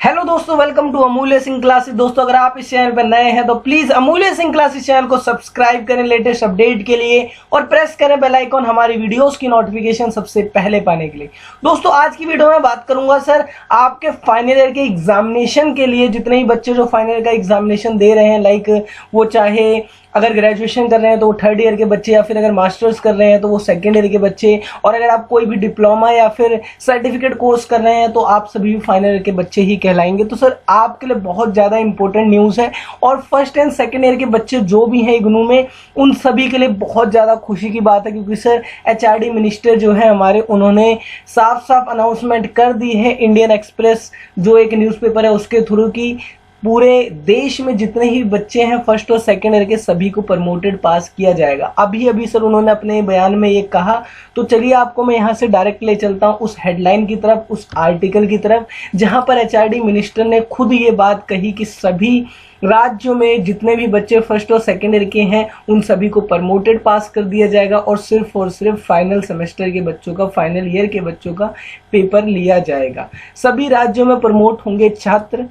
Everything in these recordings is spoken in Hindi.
हेलो दोस्तों, वेलकम टू अमूल्य सिंह क्लासेस। दोस्तों, अगर आप इस चैनल पर नए हैं तो प्लीज अमूल्य सिंह क्लासेस चैनल को सब्सक्राइब करें लेटेस्ट अपडेट के लिए और प्रेस करें बेल आइकॉन हमारी वीडियोस की नोटिफिकेशन सबसे पहले पाने के लिए। दोस्तों, आज की वीडियो में बात करूंगा सर आपके फाइनल ईयर के एग्जामिनेशन के लिए। जितने ही बच्चे जो फाइनल ईयर का एग्जामिनेशन दे रहे हैं, लाइक वो चाहे अगर ग्रेजुएशन कर रहे हैं तो वो थर्ड ईयर के बच्चे, या फिर अगर मास्टर्स कर रहे हैं तो वो सेकेंड ईयर के बच्चे, और अगर आप कोई भी डिप्लोमा या फिर सर्टिफिकेट कोर्स कर रहे हैं तो आप सभी भी फाइनल ईयर के बच्चे ही कहलाएंगे। तो सर आपके लिए बहुत ज़्यादा इंपॉर्टेंट न्यूज़ है, और फर्स्ट एंड सेकेंड ईयर के बच्चे जो भी हैं इग्नू में, उन सभी के लिए बहुत ज़्यादा खुशी की बात है, क्योंकि सर एचआरडी मिनिस्टर जो है हमारे, उन्होंने साफ साफ अनाउंसमेंट कर दी है इंडियन एक्सप्रेस जो एक न्यूज़पेपर है उसके थ्रू की पूरे देश में जितने ही बच्चे हैं फर्स्ट और सेकेंड ईयर के सभी को प्रमोटेड पास किया जाएगा। अभी अभी सर उन्होंने अपने बयान में ये कहा। तो चलिए आपको मैं यहाँ से डायरेक्ट ले चलता हूँ उस हेडलाइन की तरफ, उस आर्टिकल की तरफ, जहाँ पर एचआरडी मिनिस्टर ने खुद ये बात कही कि सभी राज्यों में जितने भी बच्चे फर्स्ट और सेकेंड ईयर के हैं उन सभी को प्रमोटेड पास कर दिया जाएगा, और सिर्फ फाइनल सेमेस्टर के बच्चों का, फाइनल ईयर के बच्चों का पेपर लिया जाएगा। सभी राज्यों में प्रमोट होंगे छात्र।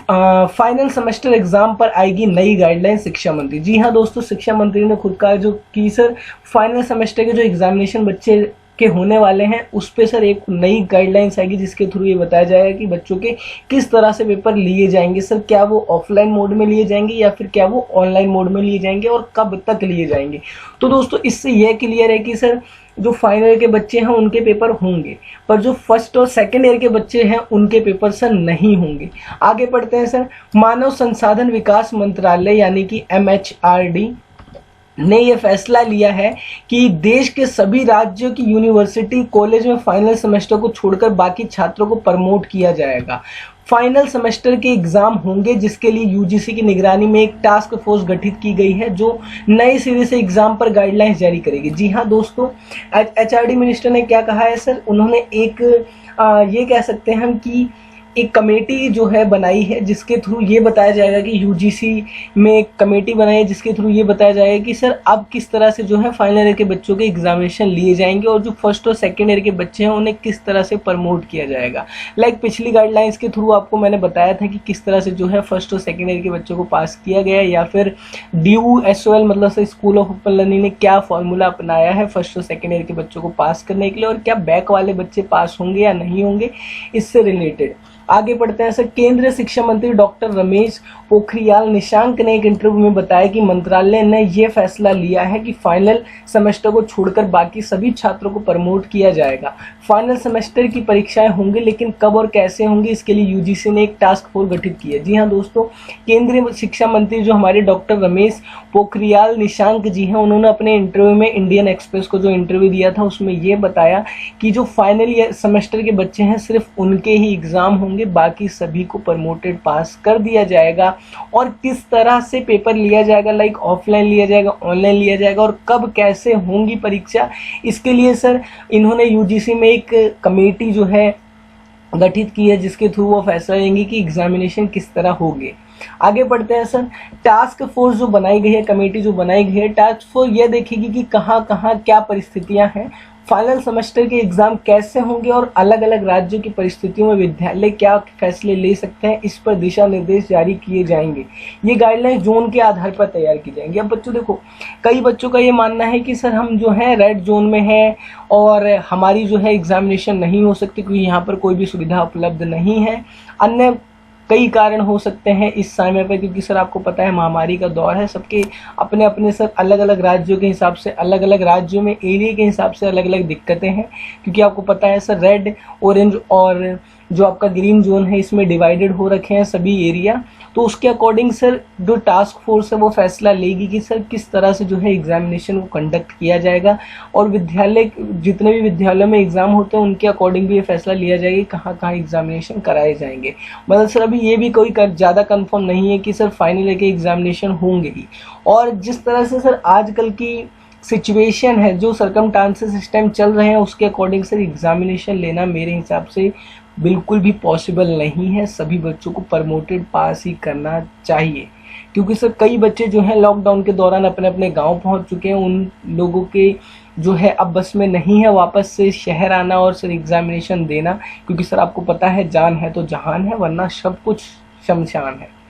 फाइनल सेमेस्टर एग्जाम पर आएगी नई गाइडलाइन, शिक्षा मंत्री। जी हाँ दोस्तों, शिक्षा मंत्री ने खुद कहा जो कि सर फाइनल सेमेस्टर के जो एग्जामिनेशन बच्चे के होने वाले हैं उस पे सर एक नई गाइडलाइंस आएगी, जिसके थ्रू ये बताया जाएगा कि बच्चों के किस तरह से पेपर लिए जाएंगे। सर क्या वो ऑफलाइन मोड में लिए जाएंगे या फिर क्या वो ऑनलाइन मोड में लिए जाएंगे, और कब तक लिए जाएंगे। तो दोस्तों इससे यह क्लियर है कि सर जो फाइनल ईयर के बच्चे हैं उनके पेपर होंगे, पर जो फर्स्ट और सेकेंड ईयर के बच्चे हैं उनके पेपर सर नहीं होंगे। आगे पढ़ते हैं सर। मानव संसाधन विकास मंत्रालय यानी कि MHRD ने यह फैसला लिया है कि देश के सभी राज्यों की यूनिवर्सिटी कॉलेज में फाइनल सेमेस्टर को छोड़कर बाकी छात्रों को प्रमोट किया जाएगा। फाइनल सेमेस्टर के एग्जाम होंगे, जिसके लिए यूजीसी की निगरानी में एक टास्क फोर्स गठित की गई है जो नए सिरे से एग्जाम पर गाइडलाइंस जारी करेगी। जी हाँ दोस्तों, एचआरडी मिनिस्टर ने क्या कहा है सर, उन्होंने एक ये कह सकते हैं हम कि एक कमेटी जो है बनाई है, जिसके थ्रू ये बताया जाएगा कि यूजीसी में एक कमेटी बनाई है जिसके थ्रू ये बताया जाएगा कि सर अब किस तरह से जो है फाइनल ईयर के बच्चों के एग्जामिनेशन लिए जाएंगे, और जो फर्स्ट और सेकेंड ईयर के बच्चे हैं उन्हें किस तरह से प्रमोट किया जाएगा। लाइक पिछली गाइडलाइंस के थ्रू आपको मैंने बताया था कि किस तरह से जो है फर्स्ट और सेकेंड ईयर के बच्चों को पास किया गया, या फिर DUSOL मतलब से स्कूल ऑफ ओपन लर्निंग ने क्या फॉर्मूला अपनाया है फर्स्ट और सेकेंड ईयर के बच्चों को पास करने के लिए, और क्या बैक वाले बच्चे पास होंगे या नहीं होंगे, इससे रिलेटेड। आगे पढ़ते हैं सर। केंद्रीय शिक्षा मंत्री डॉक्टर रमेश पोखरियाल निशंक ने एक इंटरव्यू में बताया कि मंत्रालय ने यह फैसला लिया है कि फाइनल सेमेस्टर को छोड़कर बाकी सभी छात्रों को प्रमोट किया जाएगा। फाइनल सेमेस्टर की परीक्षाएं होंगी, लेकिन कब और कैसे होंगी इसके लिए यूजीसी ने एक टास्क फोर्स गठित की है। जी हाँ दोस्तों, केंद्रीय शिक्षा मंत्री जो हमारे डॉक्टर रमेश पोखरियाल निशंक जी हैं, उन्होंने अपने इंटरव्यू में इंडियन एक्सप्रेस को जो इंटरव्यू दिया था उसमें यह बताया कि जो फाइनल सेमेस्टर के बच्चे हैं सिर्फ उनके ही एग्जाम होंगे, बाकी सभी को प्रमोटेड पास कर दिया जाएगा। और किस तरह से पेपर लिया जाएगा, लाइक ऑफलाइन लिया जाएगा, ऑनलाइन लिया जाएगा, और कब कैसे होंगी परीक्षा, इसके लिए सर इन्होंने यूजीसी में एक कमेटी जो है गठित की है, जिसके थ्रू वो फैसला लेंगे कि एग्जामिनेशन किस तरह होंगे। आगे बढ़ते हैं सर। टास्क फोर्स जो बनाई गई है, कमेटी जो बनाई गई है, टास्क फोर्स यह देखेगी कि कहाँ कहाँ क्या परिस्थितियां हैं, फाइनल सेमेस्टर के एग्जाम कैसे होंगे, और अलग अलग राज्यों की परिस्थितियों में विद्यालय क्या फैसले ले सकते हैं, इस पर दिशा निर्देश जारी किए जाएंगे। ये गाइडलाइन जोन के आधार पर तैयार की जाएंगी। अब बच्चों देखो, कई बच्चों का ये मानना है कि सर हम जो है रेड जोन में है और हमारी जो है एग्जामिनेशन नहीं हो सकती क्योंकि यहाँ पर कोई भी सुविधा उपलब्ध नहीं है। अन्य कई कारण हो सकते हैं इस समय पर, क्योंकि सर आपको पता है महामारी का दौर है, सबके अपने अपने सर अलग अलग राज्यों के हिसाब से, अलग अलग राज्यों में एरिया के हिसाब से अलग अलग दिक्कतें हैं। क्योंकि आपको पता है सर रेड, ऑरेंज और जो आपका ग्रीन जोन है इसमें डिवाइडेड हो रखे हैं सभी एरिया। तो उसके अकॉर्डिंग सर जो टास्क फोर्स है वो फैसला लेगी कि सर किस तरह से जो है एग्जामिनेशन को कंडक्ट किया जाएगा, और विद्यालय जितने भी विद्यालयों में एग्जाम होते हैं उनके अकॉर्डिंग भी ये फैसला लिया जाएगा कि कहाँ कहाँ एग्जामिनेशन कराए जाएंगे। मतलब सर अभी ये भी कोई ज़्यादा कंफर्म नहीं है कि सर फाइनल ईयर के एग्जामिनेशन होंगे ही। और जिस तरह से सर आजकल की सिचुएशन है, जो सर्कमस्टांसेस इस टाइम चल रहे हैं, उसके अकॉर्डिंग सर एग्जामिनेशन लेना मेरे हिसाब से बिल्कुल भी पॉसिबल नहीं है। सभी बच्चों को प्रमोटेड पास ही करना चाहिए, क्योंकि सर कई बच्चे जो हैं लॉकडाउन के दौरान अपने अपने गांव पहुंच चुके हैं। उन लोगों के जो है अब बस में नहीं है वापस से शहर आना और सर एग्जामिनेशन देना, क्योंकि सर आपको पता है जान है तो जहान है, वरना सब कुछ शमशान है।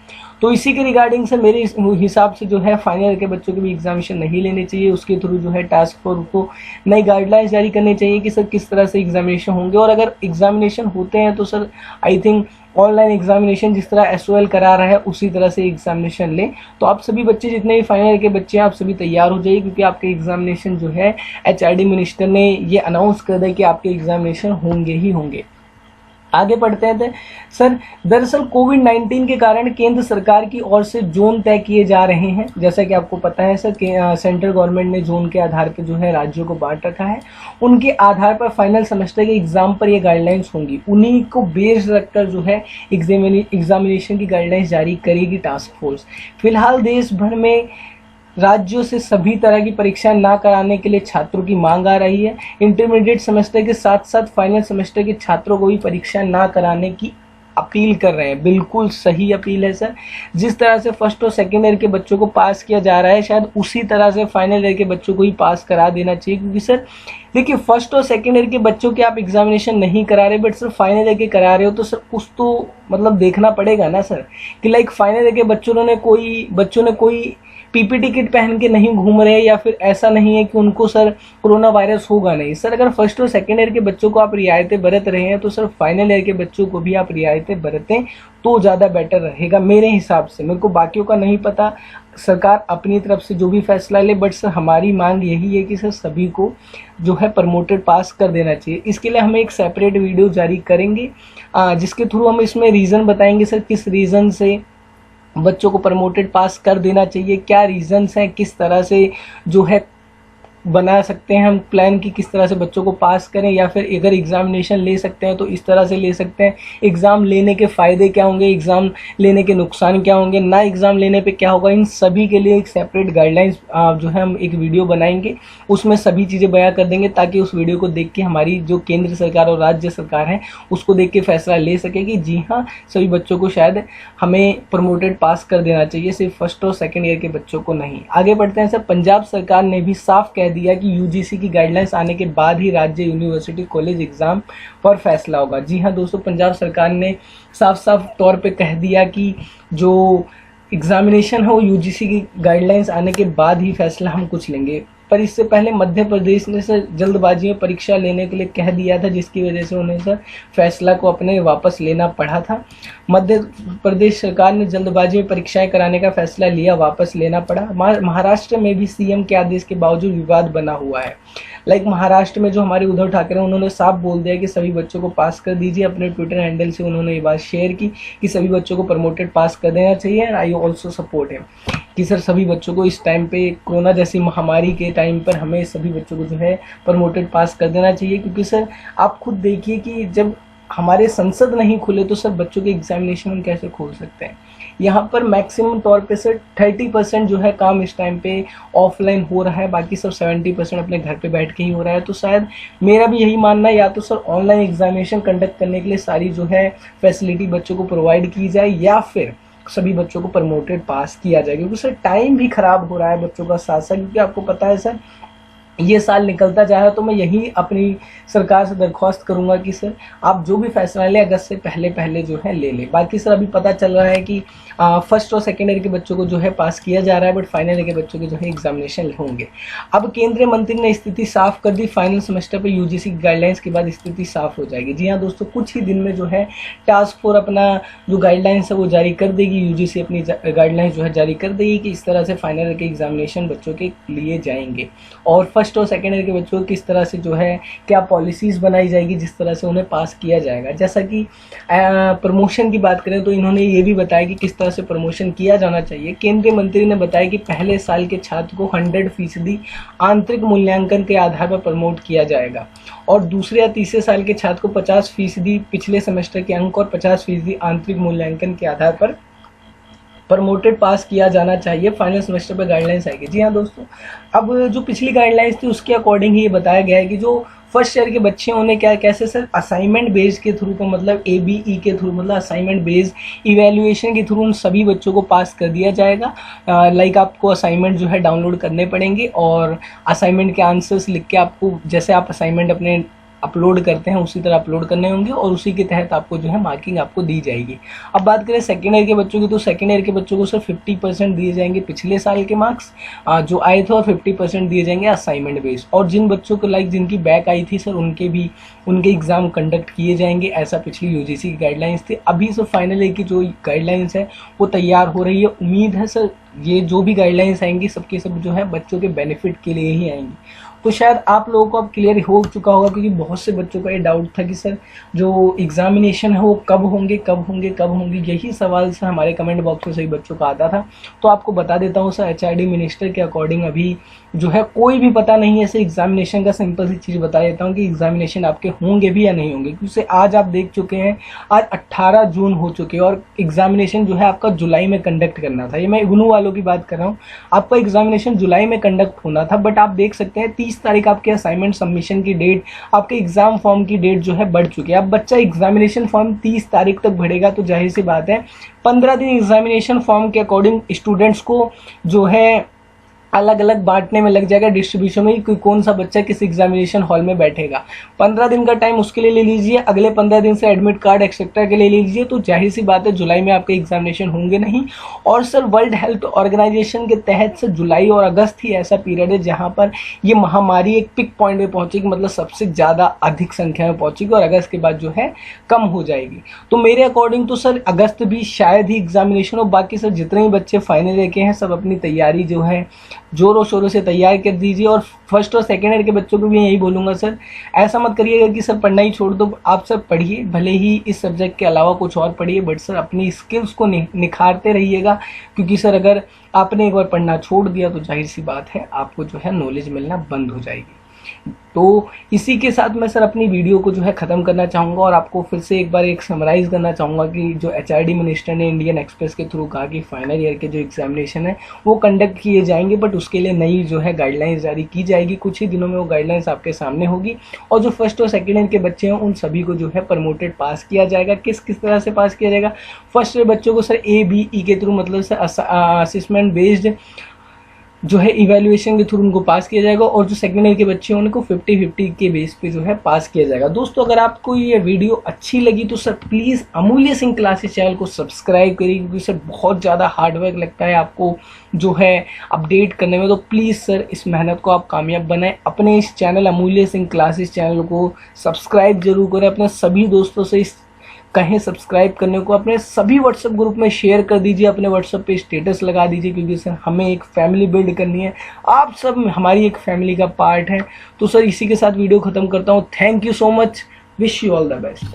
तो इसी के रिगार्डिंग से मेरे हिसाब से जो है फाइनल ईयर के बच्चों के भी एग्जामिनेशन नहीं लेने चाहिए। उसके थ्रू जो है टास्क फोर्स को नई गाइडलाइंस जारी करनी चाहिए कि सर किस तरह से एग्जामिनेशन होंगे, और अगर एग्जामिनेशन होते हैं तो sir I think online examination जिस तरह SOL करा रहा है उसी तरह से एग्जामिनेशन लें। तो आप सभी बच्चे, जितने भी फाइनल ईयर के बच्चे हैं, आप सभी तैयार हो जाइए, क्योंकि आपके एग्जामिनेशन जो है HRD मिनिस्टर ने ये अनाउंस कर दिया कि आपके एग्जामिनेशन होंगे ही होंगे। आगे बढ़ते हैं। सर दरअसल कोविड-19 के कारण केंद्र सरकार की ओर से जोन तय किए जा रहे हैं। जैसा कि आपको पता है सर कि सेंट्रल गवर्नमेंट ने जोन के आधार पर जो है राज्यों को बांट रखा है। उनके आधार पर फाइनल सेमेस्टर के एग्जाम पर ये गाइडलाइंस होंगी। उन्हीं को बेस रखकर जो है एग्जामिनेशन की गाइडलाइंस जारी करेगी टास्क फोर्स। फिलहाल देश भर में राज्यों से सभी तरह की परीक्षाएं ना कराने के लिए छात्रों की मांग आ रही है। इंटरमीडिएट सेमेस्टर के साथ साथ फाइनल सेमेस्टर के छात्रों को भी परीक्षा ना कराने की अपील कर रहे हैं। बिल्कुल सही अपील है सर। जिस तरह से फर्स्ट और सेकेंड ईयर के बच्चों को पास किया जा रहा है, शायद उसी तरह से फाइनल ईयर के बच्चों को ही पास करा देना चाहिए। क्योंकि सर देखिए, फर्स्ट और सेकेंड ईयर के बच्चों के आप एग्जामिनेशन नहीं करा रहे, बट सर फाइनल ईयर के करा रहे हो, तो सर कुछ तो मतलब देखना पड़ेगा ना सर, कि लाइक फाइनल ईयर के बच्चों ने कोई PPT किट पहन के नहीं घूम रहे, या फिर ऐसा नहीं है कि उनको सर कोरोना वायरस होगा नहीं। सर अगर फर्स्ट और सेकेंड ईयर के बच्चों को आप रियायतें बरत रहे हैं, तो सर फाइनल ईयर के बच्चों को भी आप रियायतें बरतें तो ज़्यादा बेटर रहेगा मेरे हिसाब से। मेरे को बाकियों का नहीं पता, सरकार अपनी तरफ से जो भी फैसला ले, बट सर हमारी मांग यही है कि सर सभी को जो है प्रमोटेड पास कर देना चाहिए। इसके लिए हम एक सेपरेट वीडियो जारी करेंगे, जिसके थ्रू हम इसमें रीज़न बताएंगे सर किस रीज़न से बच्चों को प्रमोटेड पास कर देना चाहिए, क्या रीजंस हैं, किस तरह से जो है बना सकते हैं हम प्लान की किस तरह से बच्चों को पास करें, या फिर अगर एग्जामिनेशन ले सकते हैं तो इस तरह से ले सकते हैं। एग्ज़ाम लेने के फ़ायदे क्या होंगे, एग्ज़ाम लेने के नुकसान क्या होंगे, ना एग्ज़ाम लेने पे क्या होगा, इन सभी के लिए एक सेपरेट गाइडलाइंस जो है हम एक वीडियो बनाएंगे, उसमें सभी चीज़ें बयां कर देंगे, ताकि उस वीडियो को देख के हमारी जो केंद्र सरकार और राज्य सरकार है उसको देख के फैसला ले सके कि जी हाँ, सभी बच्चों को शायद हमें प्रमोटेड पास कर देना चाहिए, सिर्फ फर्स्ट और सेकेंड ईयर के बच्चों को नहीं। आगे बढ़ते हैं सर। पंजाब सरकार ने भी साफ कह दिया कि UGC की गाइडलाइंस आने के बाद ही राज्य यूनिवर्सिटी कॉलेज एग्जाम पर फैसला होगा। जी हाँ दोस्तों, पंजाब सरकार ने साफ साफ तौर पे कह दिया कि जो एग्जामिनेशन है वो UGC की गाइडलाइंस आने के बाद ही फैसला हम कुछ लेंगे। पर इससे पहले मध्य प्रदेश ने सर जल्दबाजी में परीक्षा लेने के लिए कह दिया था, जिसकी वजह से उन्हें सर फैसला को अपने वापस लेना पड़ा था। मध्य प्रदेश सरकार ने जल्दबाजी में परीक्षाएं कराने का फैसला लिया, वापस लेना पड़ा। महाराष्ट्र में भी CM के आदेश के बावजूद विवाद बना हुआ है। लाइक महाराष्ट्र में जो हमारे उद्धव ठाकरे हैं, उन्होंने साफ बोल दिया कि सभी बच्चों को पास कर दीजिए। अपने ट्विटर हैंडल से उन्होंने ये बात शेयर की कि सभी बच्चों को प्रमोटेड पास कर देना चाहिए। And I also support him कि सर सभी बच्चों को इस टाइम पे, कोरोना जैसी महामारी के टाइम पर, हमें सभी बच्चों को जो है प्रमोटेड पास कर देना चाहिए। क्योंकि सर आप खुद देखिए कि जब हमारे संसद नहीं खुले तो सर बच्चों के एग्जामिनेशन हम कैसे खोल सकते हैं। यहाँ पर मैक्सिमम तौर पे सर 30% जो है काम इस टाइम पे ऑफलाइन हो रहा है, बाकी सब 70% अपने घर पे बैठ के ही हो रहा है। तो शायद मेरा भी यही मानना है, या तो सर ऑनलाइन एग्जामिनेशन कंडक्ट करने के लिए सारी जो है फैसिलिटी बच्चों को प्रोवाइड की जाए, या फिर सभी बच्चों को प्रमोटेड पास किया जाए। क्योंकि सर टाइम भी खराब हो रहा है बच्चों का साथ साथ, क्योंकि आपको पता है सर ये साल निकलता जा रहा है। तो मैं यही अपनी सरकार से दरख्वास्त करूंगा कि सर आप जो भी फैसला ले अगस्त से पहले जो है ले ले। बाकी सर अभी पता चल रहा है कि फर्स्ट और सेकेंड ईयर के बच्चों को जो है पास किया जा रहा है, बट फाइनल ईयर के बच्चों के जो है एग्जामिनेशन होंगे। अब केंद्रीय मंत्री ने स्थिति साफ कर दी, फाइनल सेमेस्टर पर UGC की गाइडलाइंस के बाद स्थिति साफ हो जाएगी। जी हाँ दोस्तों, कुछ ही दिन में जो है टास्क फोर्स अपना जो गाइडलाइंस है वो जारी कर देगी। UGC अपनी गाइडलाइंस जो है जारी कर देगी कि इस तरह से फाइनल ईयर के एग्जामिनेशन बच्चों के लिए जाएंगे, और फर्स्ट और सेकेंड ईयर के बच्चों को किस तरह से जो है क्या पॉलिसीज बनाई जाएगी जिस तरह से उन्हें पास किया जाएगा। जैसा कि प्रमोशन की बात करें तो इन्होंने ये भी बताया कि किस तरह से प्रमोशन किया जाना चाहिए। केंद्रीय मंत्री ने बताया कि पहले साल के छात्र को 100% आंतरिक मूल्यांकन के आधार पर प्रमोट किया जाएगा, और दूसरे या तीसरे साल के छात्र को 50% पिछले सेमेस्टर के अंक और 50% आंतरिक मूल्यांकन के आधार पर प्रमोटेड पास किया जाना चाहिए। फाइनल सेमेस्टर पर गाइडलाइंस आएगी। जी हाँ दोस्तों, अब जो पिछली गाइडलाइंस थी उसके अकॉर्डिंग ही ये बताया गया है कि जो फर्स्ट ईयर के बच्चे उन्हें क्या कैसे सर असाइनमेंट बेस्ड के थ्रू, तो मतलब ABE के थ्रू, मतलब असाइनमेंट बेस्ड इवैल्यूएशन के थ्रू उन सभी बच्चों को पास कर दिया जाएगा। लाइक आपको असाइनमेंट जो है डाउनलोड करने पड़ेंगे और असाइनमेंट के आंसर्स लिख के आपको, जैसे आप असाइनमेंट अपने अपलोड करते हैं उसी तरह अपलोड करने होंगे और उसी के तहत आपको जो है मार्किंग आपको दी जाएगी। अब बात करें सेकेंड ईयर के बच्चों की, तो सेकेंड ईयर के बच्चों को सर 50% दिए जाएंगे पिछले साल के मार्क्स जो आए थे, और 50% दिए जाएंगे असाइनमेंट बेस्ड। और जिन बच्चों को लाइक जिनकी बैक आई थी सर उनके एग्जाम कंडक्ट किए जाएंगे, ऐसा पिछली UGC की गाइडलाइंस थी। अभी सर फाइनल ईयर की जो गाइडलाइंस है वो तैयार हो रही है। उम्मीद है सर ये जो भी गाइडलाइंस आएंगी सबके सब जो है बच्चों के बेनिफिट के लिए ही आएंगी। तो शायद आप लोगों को अब क्लियर हो चुका होगा, क्योंकि बहुत से बच्चों का ये डाउट था कि सर जो एग्जामिनेशन है वो कब होंगे, यही सवाल सर हमारे कमेंट बॉक्स में सभी बच्चों का आता था। तो आपको बता देता हूँ सर, HRD मिनिस्टर के अकॉर्डिंग अभी जो है कोई भी पता नहीं है। सर एग्जामिनेशन का सिंपल सी चीज़ बता देता हूँ कि एग्जामिनेशन आपके होंगे भी या नहीं होंगे, क्योंकि आज आप देख चुके हैं आज 18 जून हो चुके हैं और एग्जामिनेशन जो है आपका जुलाई में कंडक्ट करना था। ये मैं इग्नू वालों की बात कर रहा हूँ, आपका एग्जामिनेशन जुलाई में कंडक्ट होना था, बट आप देख सकते हैं 30 तारीख आपके असाइनमेंट सबमिशन की डेट, आपके एग्जाम फॉर्म की डेट जो है बढ़ चुकी है। अब बच्चा एग्जामिनेशन फॉर्म 30 तारीख तक भरेगा तो जाहिर सी बात है 15 दिन एग्जामिनेशन फॉर्म के अकॉर्डिंग स्टूडेंट्स को जो है अलग अलग बांटने में लग जाएगा, डिस्ट्रीब्यूशन में कि कौन सा बच्चा किस एग्जामिनेशन हॉल में बैठेगा। 15 दिन का टाइम उसके लिए ले लीजिए, अगले 15 दिन से एडमिट कार्ड एक्सेट्रा के लिए ले लीजिए, तो जाहिर सी बात है जुलाई में आपके एग्जामिनेशन होंगे नहीं। और सर वर्ल्ड हेल्थ ऑर्गेनाइजेशन के तहत से जुलाई और अगस्त ही ऐसा पीरियड है जहाँ पर ये महामारी एक पिक पॉइंट पे पहुंचेगी, मतलब सबसे ज़्यादा अधिक संख्या में पहुंचेगी और अगस्त के बाद जो है कम हो जाएगी। तो मेरे अकॉर्डिंग तो सर अगस्त भी शायद ही एग्जामिनेशन हो। बाकी सर जितने भी बच्चे फाइनल ईयर के हैं सब अपनी तैयारी जो है जोरों शोरों से तैयार कर दीजिए। और फर्स्ट और सेकेंड ईयर के बच्चों को भी यही बोलूँगा सर, ऐसा मत करिएगा कि सर पढ़ना ही छोड़ दो। आप सर पढ़िए, भले ही इस सब्जेक्ट के अलावा कुछ और पढ़िए, बट सर अपनी स्किल्स को निखारते रहिएगा, क्योंकि सर अगर आपने एक बार पढ़ना छोड़ दिया तो जाहिर सी बात है आपको जो है नॉलेज मिलना बंद हो जाएगी। तो इसी के साथ मैं सर अपनी वीडियो को जो है ख़त्म करना चाहूँगा और आपको फिर से एक बार समराइज़ करना चाहूँगा कि जो HRD मिनिस्टर ने इंडियन एक्सप्रेस के थ्रू कहा कि फाइनल ईयर के जो एग्जामिनेशन है वो कंडक्ट किए जाएंगे, बट उसके लिए नई जो है गाइडलाइंस जारी की जाएगी। कुछ ही दिनों में वो गाइडलाइंस आपके सामने होगी और जो फर्स्ट और सेकेंड ईयर के बच्चे हैं उन सभी को जो है प्रमोटेड पास किया जाएगा। किस तरह से पास किया जाएगा? फर्स्ट ईयर बच्चों को सर ABE के थ्रू, मतलब सर असेसमेंट बेस्ड जो है इवैल्यूएशन के थ्रू उनको पास किया जाएगा, और जो सेकेंड ईयर के बच्चे हैं उनको 50-50 के बेस पे जो है पास किया जाएगा। दोस्तों अगर आपको ये वीडियो अच्छी लगी तो सर प्लीज़ अमूल्य सिंह क्लासेस चैनल को सब्सक्राइब करिए, क्योंकि सर बहुत ज़्यादा हार्डवर्क लगता है आपको जो है अपडेट करने में। तो प्लीज़ सर इस मेहनत को आप कामयाब बनाएं। अपने इस चैनल अमूल्य सिंह क्लासेस चैनल को सब्सक्राइब जरूर करें, अपने सभी दोस्तों से इस कहें सब्सक्राइब करने को, अपने सभी व्हाट्सएप ग्रुप में शेयर कर दीजिए, अपने व्हाट्सएप पे स्टेटस लगा दीजिए, क्योंकि सर हमें एक फैमिली बिल्ड करनी है। आप सब हमारी एक फैमिली का पार्ट हैं। तो सर इसी के साथ वीडियो ख़त्म करता हूँ। Thank you so much, wish you all the best.